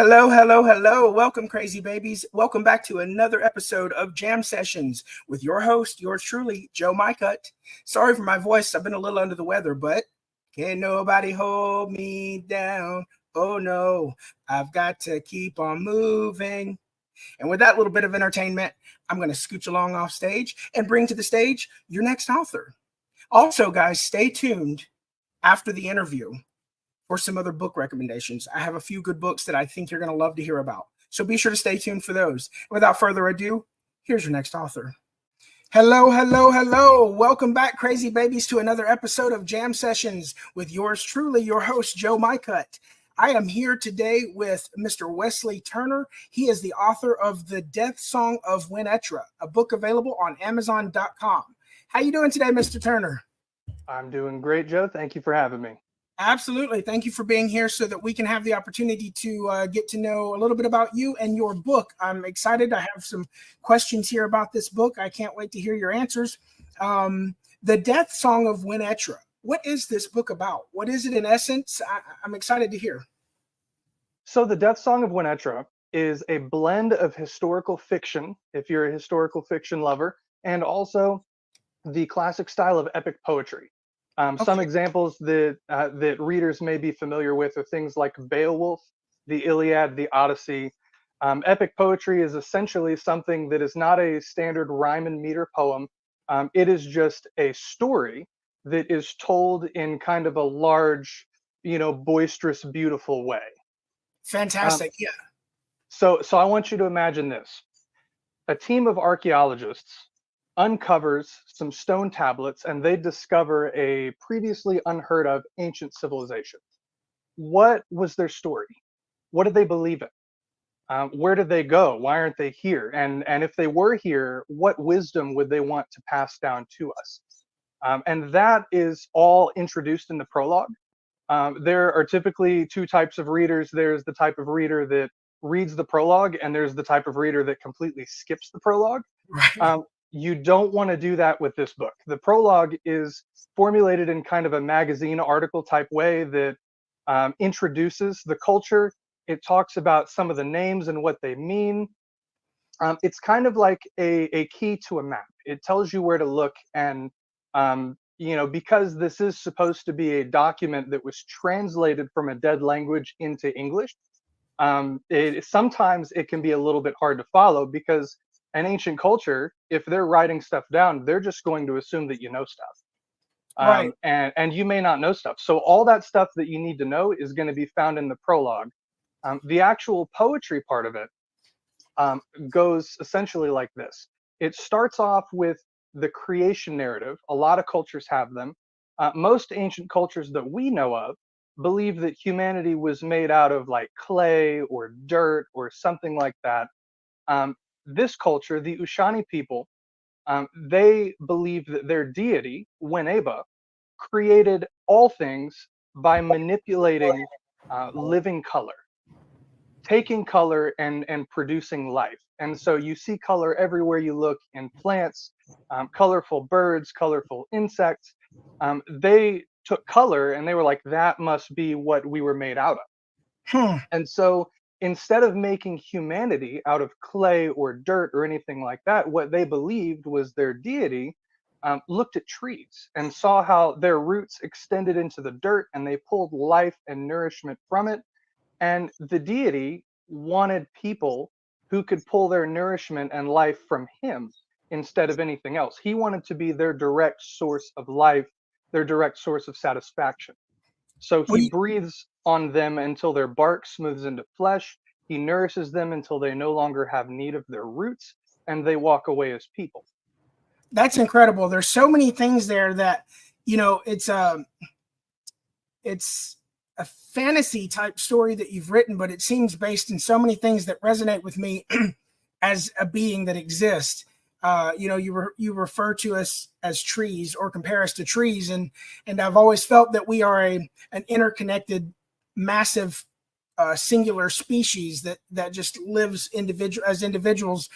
Hello, hello, hello. Welcome, crazy babies. Welcome back to another episode of Jam Sessions with your host, yours truly, Joe Mycutt. Sorry for my voice. I've been a little under the weather, but can't nobody hold me down. Oh no, I've got to keep on moving. And with that little bit of entertainment, I'm going to scooch along off stage and bring to the stage your next author. Also, guys, stay tuned after the interview or some other book recommendations. I have a few good books that I think you're going to love to hear about. So be sure to stay tuned for those. Without further ado, here's your next author. Hello, hello, hello. Welcome back, crazy babies, to another episode of Jam Sessions with yours truly, your host, Joe Mycutt. I am here today with Mr. Wesley Turner. He is the author of The Death Song of Wen'etra, a book available on Amazon.com. How you doing today, Mr. Turner? I'm doing great, Joe. Thank you for having me. Absolutely. Thank you for being here so that we can have the opportunity to get to know a little bit about you and your book. I'm excited. I have some questions here about this book. I can't wait to hear your answers. The Death Song of Wen'etra. What is this book about? What is it in essence? I'm excited to hear. So The Death Song of Wen'etra is a blend of historical fiction, if you're a historical fiction lover, and also the classic style of epic poetry. Some examples that readers may be familiar with are things like Beowulf, the Iliad, the Odyssey. Epic poetry is essentially something that is not a standard rhyme and meter poem. It is just a story that is told in kind of a large, boisterous, beautiful way. Fantastic. Yeah. So I want you to imagine this. A team of archaeologists uncovers some stone tablets and they discover a previously unheard of ancient civilization. What was their story? What did they believe in? Where did they go? Why aren't they here? And if they were here, what wisdom would they want to pass down to us? And that is all introduced in the prologue. There are typically two types of readers. There's the type of reader that reads the prologue, and there's the type of reader that completely skips the prologue. Right. You don't want to do that with this book. The prologue is formulated in kind of a magazine article type way that introduces the culture. It talks about some of the names and what they mean. It's kind of like a key to a map. It tells you where to look, and because this is supposed to be a document that was translated from a dead language into English, sometimes it can be a little bit hard to follow because an ancient culture, if they're writing stuff down, they're just going to assume that you know stuff. Right. And you may not know stuff. So all that stuff that you need to know is going to be found in the prologue. The actual poetry part of it goes essentially like this. It starts off with the creation narrative. A lot of cultures have them. Most ancient cultures that we know of believe that humanity was made out of like clay or dirt or something like that. This culture, the Ushani people, they believe that their deity, Wen'etra, created all things by manipulating living color, taking color and producing life. And so you see color everywhere you look in plants, colorful birds, colorful insects. They took color and they were like, that must be what we were made out of. And so instead of making humanity out of clay or dirt or anything like that, what they believed was their deity looked at trees and saw how their roots extended into the dirt and they pulled life and nourishment from it. And the deity wanted people who could pull their nourishment and life from him instead of anything else. He wanted to be their direct source of life, their direct source of satisfaction. So he breathes on them until their bark smooths into flesh. He nourishes them until they no longer have need of their roots, and they walk away as people. That's incredible. There's so many things there that, it's a fantasy type story that you've written, but it seems based in so many things that resonate with me as a being that exists. You refer to us as trees or compare us to trees, and I've always felt that we are an interconnected, massive, singular species that just lives as individuals.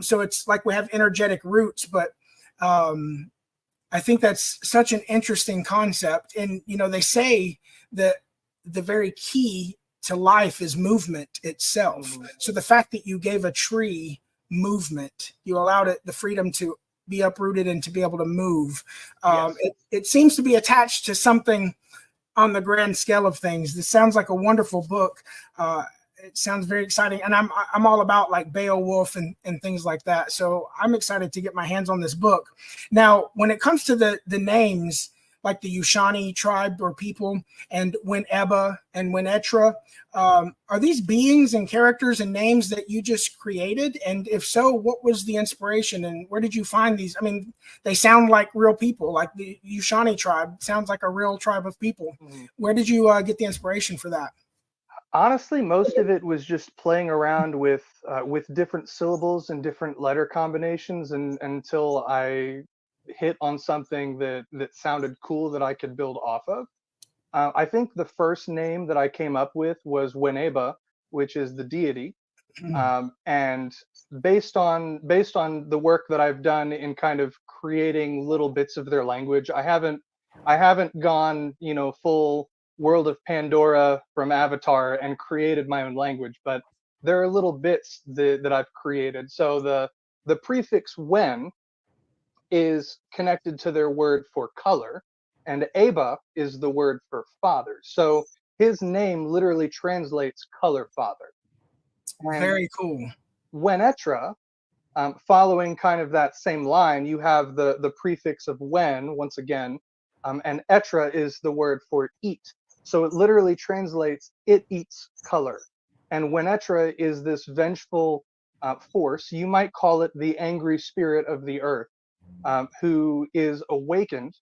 So it's like we have energetic roots, but I think that's such an interesting concept. And they say that the very key to life is movement itself. So the fact that you gave a tree movement, you allowed it the freedom to be uprooted and to be able to move. It seems to be attached to something on the grand scale of things. This sounds like a wonderful book. It sounds very exciting, and I'm all about like Beowulf and things like that. So I'm excited to get my hands on this book. Now, when it comes to the names, like the Yushani tribe or people, and Wen'etra and Wen'etra, are these beings and characters and names that you just created? And if so, what was the inspiration and where did you find these? I mean, they sound like real people. Like the Yushani tribe sounds like a real tribe of people. Where did you get the inspiration for that? Honestly, most of it was just playing around with different syllables and different letter combinations, and until I hit on something that sounded cool that I could build off of. I think the first name that I came up with was Wen'etra, which is the deity, and based on the work that I've done in kind of creating little bits of their language, I haven't gone, you know, full World of Pandora from Avatar and created my own language, but there are little bits that I've created. So the prefix Wen is connected to their word for color, and Aba is the word for father. So his name literally translates color father. And very cool. Wen'etra, following kind of that same line, you have the prefix of Wen once again, and Etra is the word for eat. So it literally translates, it eats color. And Wen'etra is this vengeful force. You might call it the angry spirit of the earth, who is awakened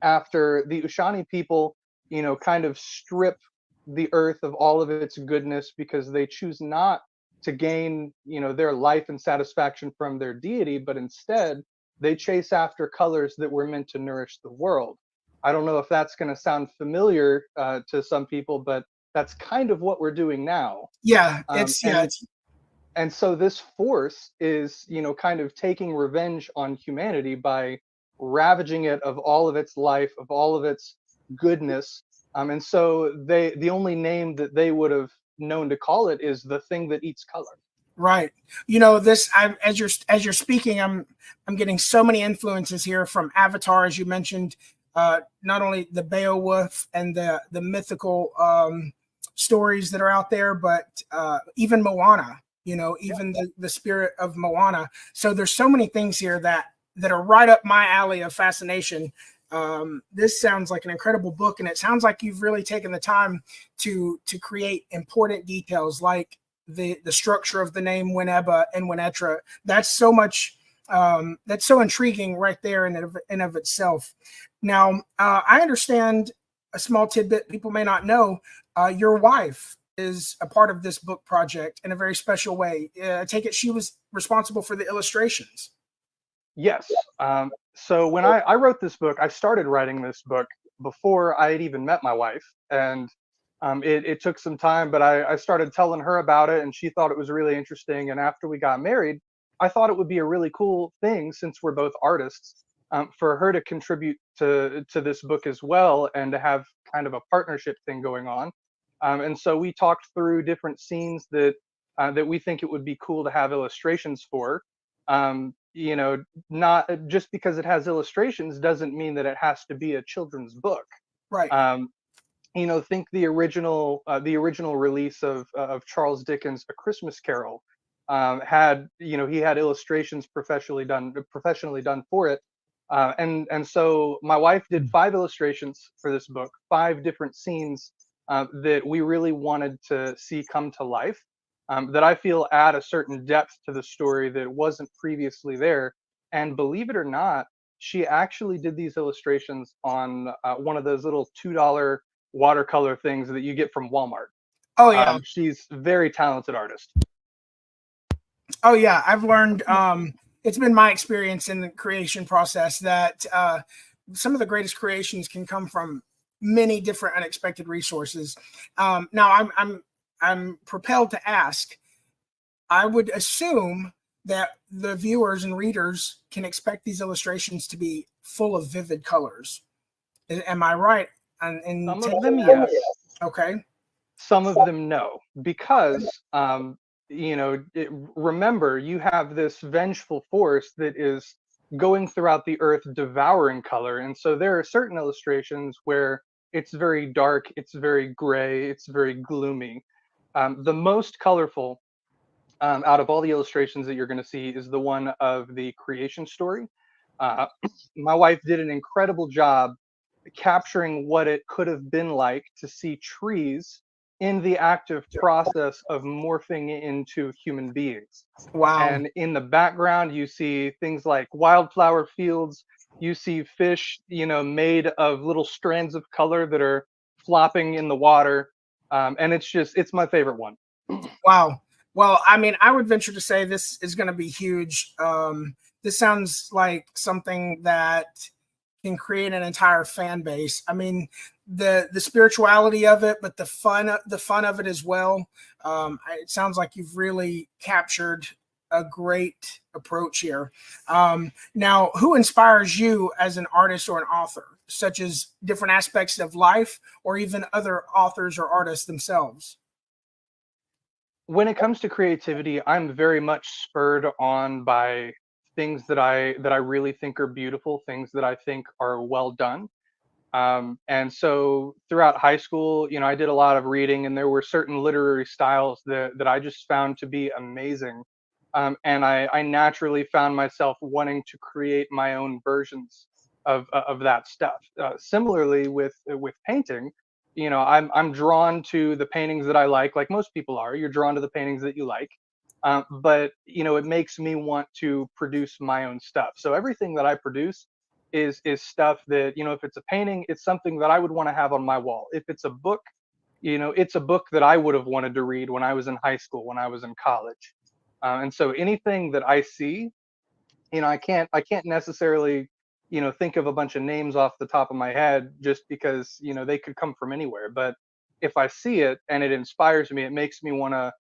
after the Ushani people, you know, kind of strip the earth of all of its goodness because they choose not to gain, you know, their life and satisfaction from their deity, but instead they chase after colors that were meant to nourish the world. I don't know if that's going to sound familiar to some people, but that's kind of what we're doing now. Yeah, And so this force is, you know, kind of taking revenge on humanity by ravaging it of all of its life, of all of its goodness. And so the only name that they would have known to call it is the thing that eats color. right. You know, as you're speaking, I'm getting so many influences here from Avatar, as you mentioned. Not only the Beowulf and the mythical stories that are out there, but even Moana. You know, even the spirit of Moana. So there's so many things here that are right up my alley of fascination. This sounds like an incredible book, and it sounds like you've really taken the time to create important details like the structure of the name Wen'etra and Wen'etra. That's so much. That's so intriguing right there in of itself. Now, I understand a small tidbit people may not know. Your wife is a part of this book project in a very special way. I take it she was responsible for the illustrations. Yes. So when I wrote this book, I started writing this book before I had even met my wife. And it took some time, but I started telling her about it and she thought it was really interesting. And after we got married, I thought it would be a really cool thing, since we're both artists, for her to contribute to this book as well and to have kind of a partnership thing going on. And so we talked through different scenes that we think it would be cool to have illustrations for. You know, not just because it has illustrations doesn't mean that it has to be a children's book. Right. You know, think the original release of Charles Dickens' A Christmas Carol had, you know, he had illustrations professionally done for it. And so my wife did 5 illustrations for this book, 5 different scenes that we really wanted to see come to life, that I feel add a certain depth to the story that wasn't previously there. And believe it or not, she actually did these illustrations on one of those little $2 watercolor things that you get from Walmart. Oh yeah. She's a very talented artist. Oh yeah. I've learned. It's been my experience in the creation process that some of the greatest creations can come from many different unexpected resources. Now I'm propelled to ask. I would assume that the viewers and readers can expect these illustrations to be full of vivid colors. Am I right? Some of them, yes. Okay. Some of them no, because remember, you have this vengeful force that is going throughout the earth devouring color, and so there are certain illustrations where it's very dark, it's very gray, it's very gloomy. The most colorful out of all the illustrations that you're going to see is the one of the creation story. uh, my wife did an incredible job capturing what it could have been like to see trees in the active process of morphing into human beings. Wow. And in the background, you see things like wildflower fields. You see fish, made of little strands of color that are flopping in the water. And it's my favorite one. Wow. Well, I mean, I would venture to say this is going to be huge. This sounds like something that can create an entire fan base. I mean, the spirituality of it, but the fun of it as well. It sounds like you've really captured a great approach here. Now, who inspires you as an artist or an author, such as different aspects of life, or even other authors or artists themselves? When it comes to creativity, I'm very much spurred on by things that I really think are beautiful, things that I think are well done. And so throughout high school, I did a lot of reading, and there were certain literary styles that I just found to be amazing. And I naturally found myself wanting to create my own versions of that stuff. Similarly with painting, I'm drawn to the paintings that I like most people are. You're drawn to the paintings that you like. But it makes me want to produce my own stuff. So everything that I produce is stuff that, if it's a painting, it's something that I would want to have on my wall. If it's a book, it's a book that I would have wanted to read when I was in high school, when I was in college. And so anything that I see, I can't necessarily, think of a bunch of names off the top of my head, just because, they could come from anywhere. But if I see it and it inspires me, it makes me want to,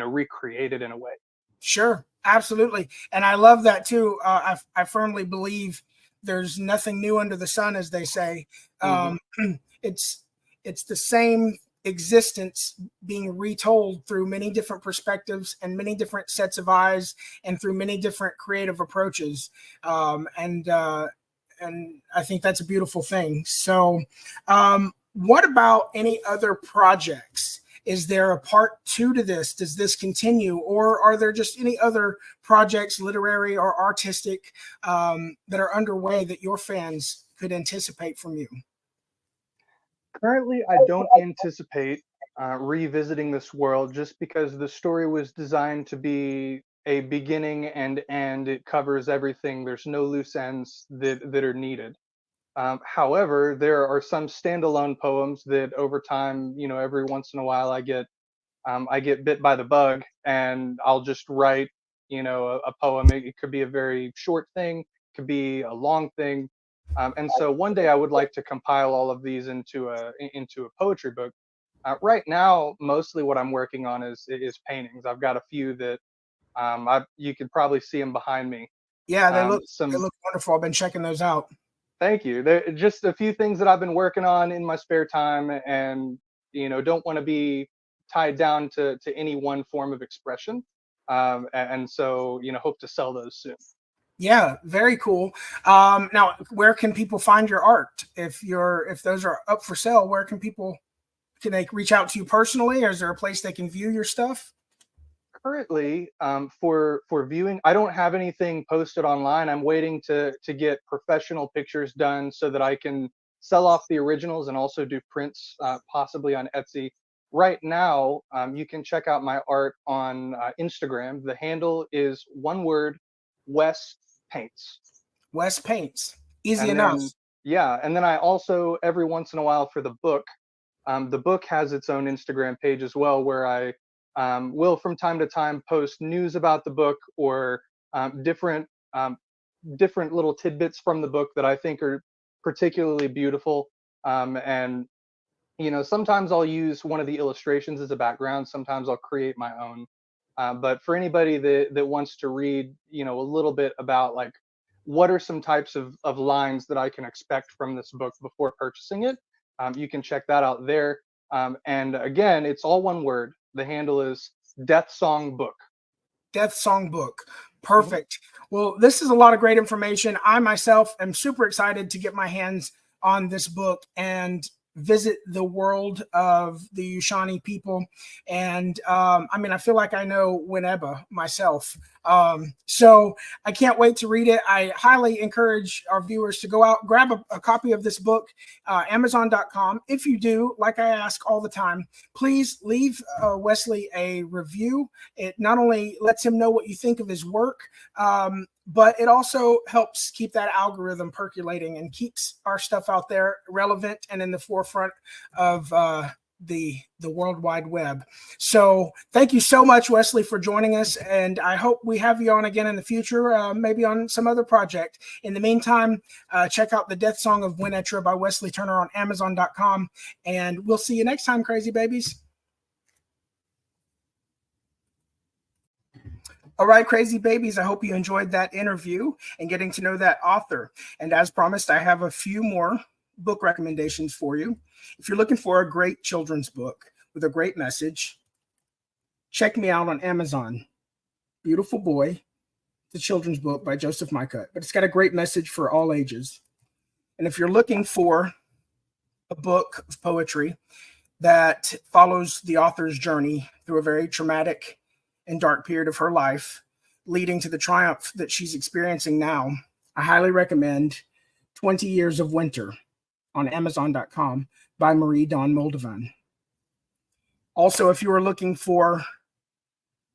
recreate it in a way. Sure, absolutely, and I love that too. I firmly believe there's nothing new under the sun, as they say. Hmm. Um, it's it's the same existence being retold through many different perspectives and many different sets of eyes, and through many different creative approaches. And I think that's a beautiful thing. So, what about any other projects? Is there a part two to this? Does this continue, or are there just any other projects, literary or artistic, that are underway that your fans could anticipate from you? Currently, I don't anticipate revisiting this world, just because the story was designed to be a beginning and end. It covers everything. There's no loose ends that are needed. However, there are some standalone poems that over time, every once in a while I get bit by the bug, and I'll just write, a poem. It could be a very short thing, could be a long thing. And so one day I would like to compile all of these into a poetry book. Right now, mostly what I'm working on is paintings. I've got a few that you could probably see them behind me. Yeah, they Some look wonderful. I've been checking those out. Thank you. There just a few things that I've been working on in my spare time, and don't want to be tied down to any one form of expression. And so hope to sell those soon. Yeah, very cool. Now, where can people find your art? If those are up for sale, where can they reach out to you personally, or is there a place they can view your stuff? Currently, for viewing, I don't have anything posted online. I'm waiting to get professional pictures done so that I can sell off the originals and also do prints, possibly on Etsy. Right now, you can check out my art on Instagram. The handle is one word, Wes Paints. Wes Paints. Easy And enough. then, yeah, and then I also, every once in a while, for the book has its own Instagram page as well, where I will from time to time post news about the book, or um, different little tidbits from the book that I think are particularly beautiful. And sometimes I'll use one of the illustrations as a background. Sometimes I'll create my own. But for anybody that wants to read, a little bit about, like, what are some types of lines that I can expect from this book before purchasing it, you can check that out there. And again, it's all one word. The handle is Death Song Book. Death Song Book. Perfect. Well, this is a lot of great information. I myself am super excited to get my hands on this book and visit the world of the Ushani people. And I mean, I feel like I know Wen'etra myself. So I can't wait to read it. I highly encourage our viewers to go out, grab a copy of this book, Amazon.com. If you do, like I ask all the time, please leave Wesley a review. It not only lets him know what you think of his work, but it also helps keep that algorithm percolating and keeps our stuff out there relevant and in the forefront of the World Wide Web. So thank you so much, Wesley, for joining us. And I hope we have you on again in the future, maybe on some other project. In the meantime, check out The Death Song of Wen'etra by Wesley Turner on Amazon.com. And we'll see you next time, crazy babies. All right, crazy babies, I hope you enjoyed that interview and getting to know that author. And as promised, I have a few more book recommendations for you. If you're looking for a great children's book with a great message, check me out on Amazon. Beautiful Boy, the children's book by Joseph Mycutt, but it's got a great message for all ages. And if you're looking for a book of poetry that follows the author's journey through a very traumatic and dark period of her life, leading to the triumph that she's experiencing now, I highly recommend 20 Years of Winter on Amazon.com by Marie Dawn Moldovan. Also, if you are looking for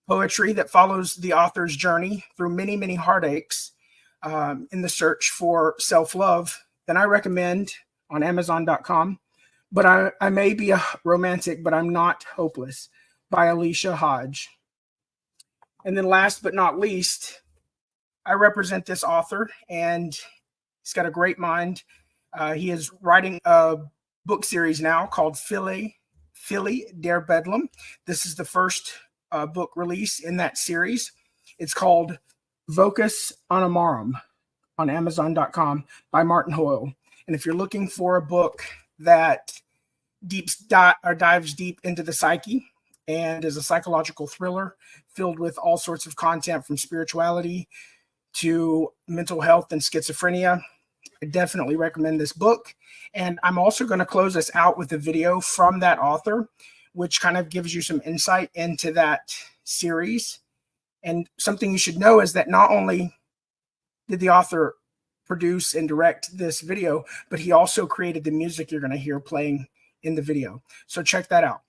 poetry that follows the author's journey through many, many heartaches in the search for self-love, then I recommend on Amazon.com, But I may be a romantic, but I'm not hopeless by Alicia Hodge. And then last but not least, I represent this author, and he's got a great mind. He is writing a book series now called Philly Dare Bedlam. This is the first book release in that series. It's called Vocus Animarum on Amazon.com by Martin Hoyle. And if you're looking for a book that dives deep into the psyche and is a psychological thriller filled with all sorts of content from spirituality to mental health and schizophrenia, I definitely recommend this book. And I'm also going to close us out with a video from that author, which kind of gives you some insight into that series. And something you should know is that not only did the author produce and direct this video, but he also created the music you're going to hear playing in the video. So check that out.